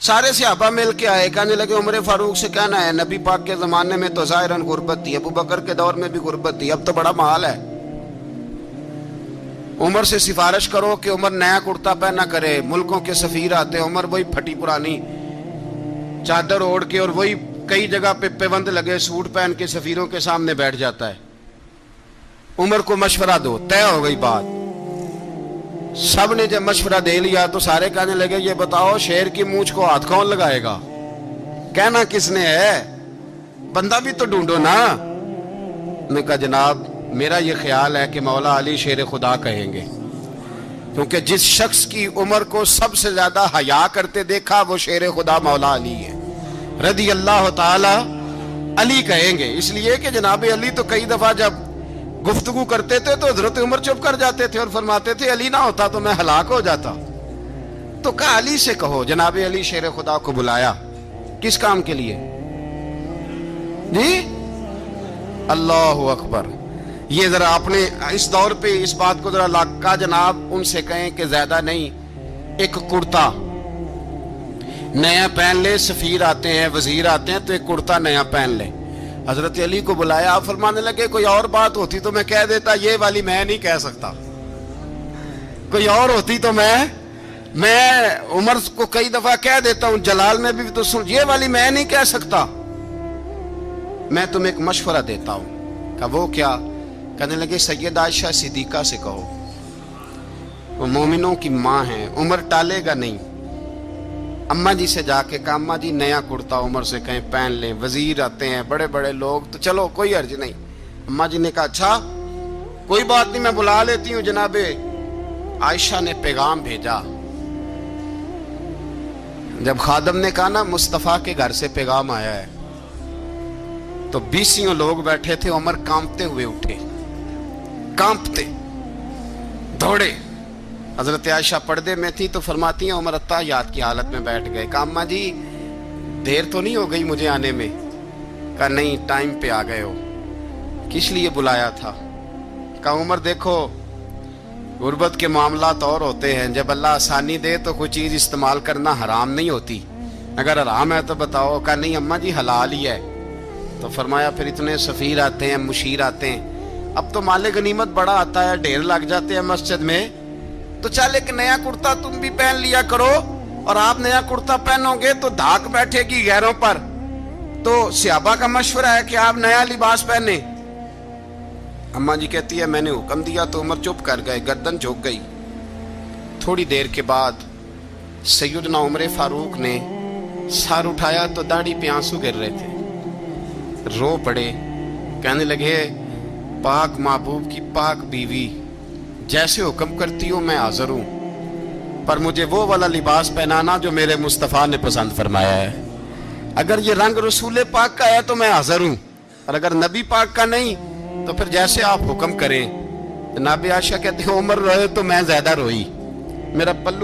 सारे सहाबा मिल के आए, कहने लगे उमर फारूक से कहना है नबी पाक के ज़माने में तो ज़ाहिरन गुर्बत थी, अबू बकर के दौर में भी गुर्बत थी, अब तो बड़ा माल है। उमर से सिफारिश करो कि उमर नया कुर्ता पहना करे। मुल्कों के सफ़ीर आते हैं, उमर वही फटी पुरानी चादर ओढ़ के और वही कई जगह पे पेबंद लगे सूट पहन के सफ़ीरों के सामने बैठ जाता है। उमर को मशवरा दो, तय हो गई बात। सब ने जब मशवरा दे लिया तो सारे कहने लगे ये बताओ शेर की मूंछ को हाथ कौन लगाएगा, कहना किसने है, बंदा भी तो ढूंढो ना। मैं कहा जनाब मेरा ये ख्याल है कि मौला अली शेर खुदा कहेंगे, क्योंकि जिस शख्स की उम्र को सबसे ज्यादा हया करते देखा वो शेर खुदा मौला अली है, रदी अल्लाह ताला अली कहेंगे। इसलिए कि जनाब अली तो कई दफा जब गुफ्तगू करते थे तो हजरत उमर चुप कर जाते थे और फरमाते थे अली ना होता तो मैं हलाक हो जाता। तो कहा अली से कहो। जनाब अली शेर खुदा को बुलाया, किस काम के लिए जी? अल्लाह अकबर। ये जरा आपने इस दौर पे इस बात को जरा लाका जनाब उनसे कहें कि ज्यादा नहीं, एक कुर्ता नया पहन ले, सफीर आते हैं वजीर आते हैं तो एक कुर्ता नया पहन ले। हजरत अली को बुलाया, आप फरमाने लगे कोई और बात होती तो मैं कह देता, ये वाली मैं नहीं कह सकता। कोई और होती तो मैं उमर को कई दफा कह देता हूं, जलाल में भी तो सुन, ये वाली मैं नहीं कह सकता। मैं तुम्हें एक मशवरा देता हूं। कहा वो क्या? कहने लगे सैयद आयशा सिद्दीका से कहो, वो मोमिनों की माँ है, उमर टालेगा नहीं। अम्मा जी से जाके कहा अम्मा जी नया कुर्ता उमर से कहें पहन लें, वजीर आते हैं बड़े बड़े लोग तो चलो कोई अर्ज नहीं। अम्मा जी ने कहा अच्छा कोई बात नहीं मैं बुला लेती हूँ। जनाबे आयशा ने पैगाम भेजा। जब खादम ने कहा ना मुस्तफा के घर से पैगाम आया है, तो 20 लोग बैठे थे। उमर कांपते हुए उठे, कांपते दौड़े। हजरत आयशा पर्दे में थी तो फरमाती हैं उमर अत्ताहियात की हालत में बैठ गए। कहा अम्मा जी देर तो नहीं हो गई मुझे आने में? कहा नहीं टाइम पे आ गए हो। किस लिए बुलाया था? कहा उमर देखो गुर्बत के मामलात और होते हैं, जब अल्लाह आसानी दे तो कोई चीज़ इस्तेमाल करना हराम नहीं होती, अगर हराम है तो बताओ। कहा नहीं अम्मा जी हलाल ही है। तो फरमाया फिर इतने सफ़ीर आते हैं मुशीर आते हैं, अब तो माले गनीमत बड़ा आता है, ढेर लग जाते हैं मस्जिद में, तो चल एक नया कुर्ता तुम भी पहन लिया करो। और आप नया कुर्ता पहनोगे तो धाक बैठेगी गैरों पर। तो सहाबा का मशवरा है कि आप नया लिबास पहने। अम्मा जी कहती है मैंने हुक्म दिया तो उमर चुप कर गए, गर्दन झुक गई। थोड़ी देर के बाद सैयदना उमर फारूक ने सर उठाया तो दाढ़ी पे आंसू गिर रहे थे, रो पड़े। कहने लगे पाक महबूब की पाक बीवी, जैसे हुक्म करती हो मैं हाजिर हूं, पर मुझे वो वाला लिबास पहनाना जो मेरे मुस्तफ़ा ने पसंद फरमाया है। अगर ये रंग रसूल पाक का है तो मैं हाजिर हूं, और अगर नबी पाक का नहीं तो फिर जैसे आप हुक्म करें। जनाब आयशा कहते हैं उमर रोए तो मैं ज्यादा रोई, मेरा पल्लू